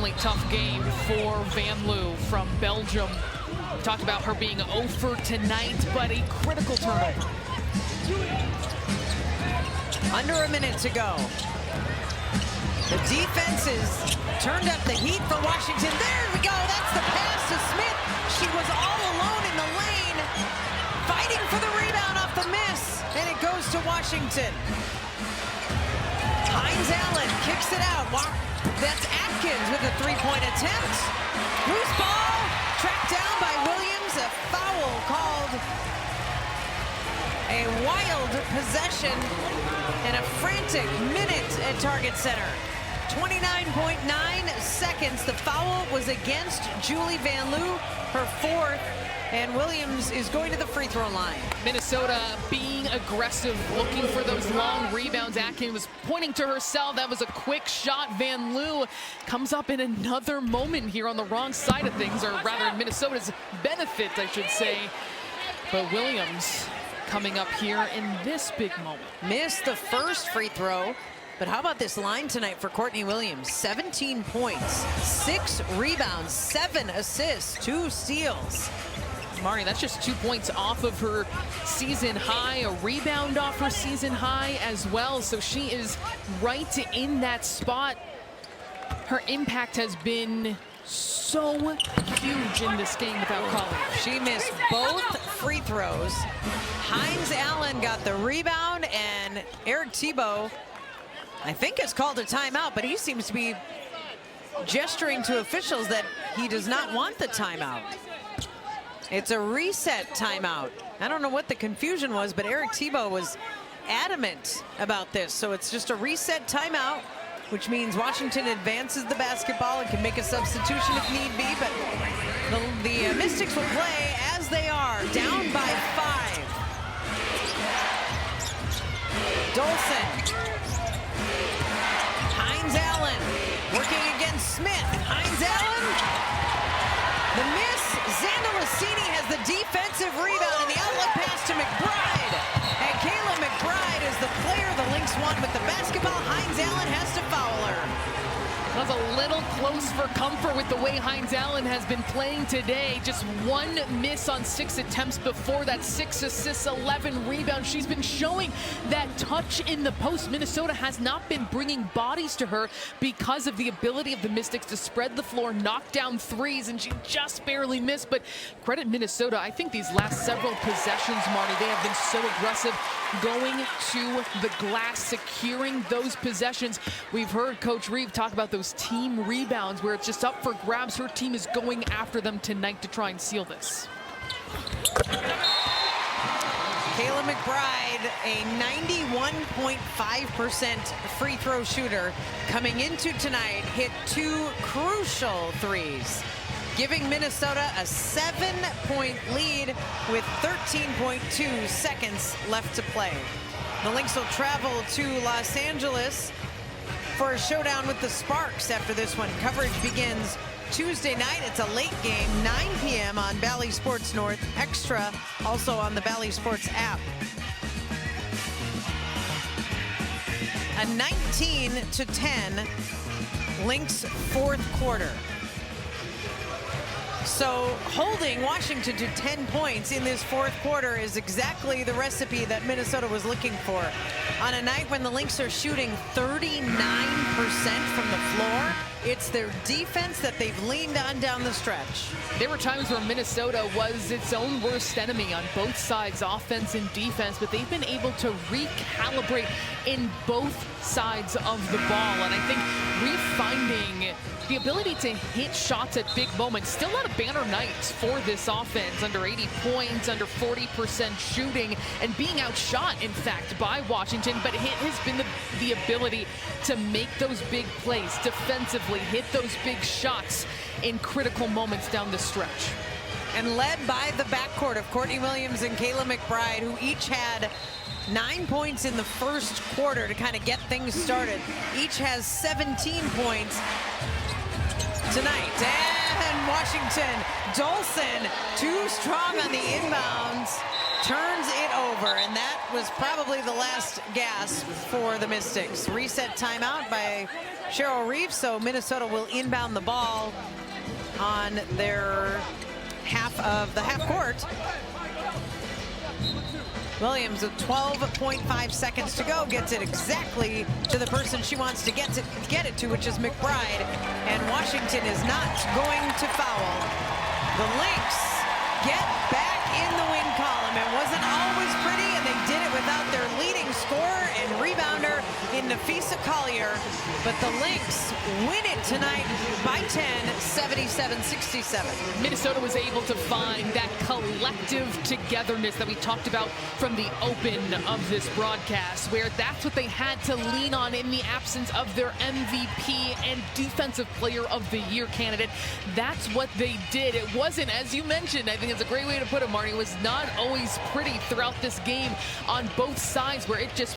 extremely tough game for Van Loo from Belgium. We talked about her being 0 for tonight, but a critical turnover. Under a minute to go. The defense has turned up the heat for Washington. There we go. That's the pass to Smith. She was all alone in the lane, fighting for the rebound off the miss, and it goes to Washington. Hines Allen kicks it out. That's Atkins with a three-point attempt. Loose ball, tracked down by Williams. A foul called. A wild possession and a frantic minute at Target Center. 29.9 seconds. The foul was against Julie Van Loo, her fourth, and Williams is going to the free throw line. Minnesota being aggressive, looking for those long rebounds. Atkins was pointing to herself. That was a quick shot. Van Loo comes up in another moment here on the wrong side of things, or rather Minnesota's benefit, I should say. But Williams coming up here in this big moment. Missed the first free throw, but how about this line tonight for Courtney Williams? 17 points, 6 rebounds, 7 assists, 2 steals. Marty, that's just 2 points off of her season high, a rebound off her season high as well. So she is right in that spot. Her impact has been so huge in this game without college. She missed both free throws. Hines Allen got the rebound, and Eric Thibault, I think, has called a timeout, but he seems to be gesturing to officials that he does not want the timeout. It's a reset timeout. I don't know what the confusion was, but Eric Thibault was adamant about this. So it's just a reset timeout, which means Washington advances the basketball and can make a substitution if need be, but the Mystics will play as they are, down by 5. Dolson. Hines Allen working against Smith. Hines Allen. The miss. Zandalicini has the defensive rebound, and the outlet pass to McBride. And Kayla McBride is the player the Lynx want with the basketball. Hines Allen has to foul her. That was a little close for comfort with the way Hines Allen has been playing today. Just 1 miss on 6 attempts before that, 6 assists, 11 rebounds. She's been showing that touch in the post. Minnesota has not been bringing bodies to her because of the ability of the Mystics to spread the floor, knock down threes, and she just barely missed. But credit Minnesota. I think these last several possessions, Marty, they have been so aggressive, going to the glass, securing those possessions. We've heard Coach Reeve talk about those team rebounds where it's just up for grabs. Her team is going after them tonight to try and seal this. Kayla McBride, a 91.5% free throw shooter, coming into tonight, hit 2 crucial threes, giving Minnesota a 7-point lead with 13.2 seconds left to play. The Lynx will travel to Los Angeles for a showdown with the Sparks after this one. Coverage begins Tuesday night. It's a late game, 9 p.m. on Bally Sports North, extra also on the Bally Sports app. A 19-10 Lynx fourth quarter. So holding Washington to 10 points in this fourth quarter is exactly the recipe that Minnesota was looking for. On a night when the Lynx are shooting 39% from the floor, it's their defense that they've leaned on down the stretch. There were times where Minnesota was its own worst enemy on both sides, offense and defense, but they've been able to recalibrate in both sides of the ball. And I think refinding the ability to hit shots at big moments. Still not a banner night for this offense. Under 80 points, under 40% shooting, and being outshot, in fact, by Washington. But it has been the ability to make those big plays defensively, hit those big shots in critical moments down the stretch. And led by the backcourt of Courtney Williams and Kayla McBride, who each had 9 points in the first quarter to kind of get things started. Each has 17 points tonight. And Washington, Dolson, too strong on the inbounds, turns it over, and that was probably the last gasp for the Mystics. Reset timeout by Cheryl Reeves, so Minnesota will inbound the ball on their half of the half court. Williams with 12.5 seconds to go gets it exactly to the person she wants to get it to, which is McBride, and Washington is not going to foul. The Lynx get back in the win column. It wasn't always pretty, and they did it without their leading scorer and rebounder in Nafisa Collier, but the Lynx win it tonight by 10, 77-67. Minnesota was able to find that collective togetherness that we talked about from the open of this broadcast, where that's what they had to lean on in the absence of their MVP and Defensive Player of the Year candidate. That's what they did. It wasn't, as you mentioned, I think it's a great way to put it, Marty, it was not always pretty throughout this game on both sides, where it just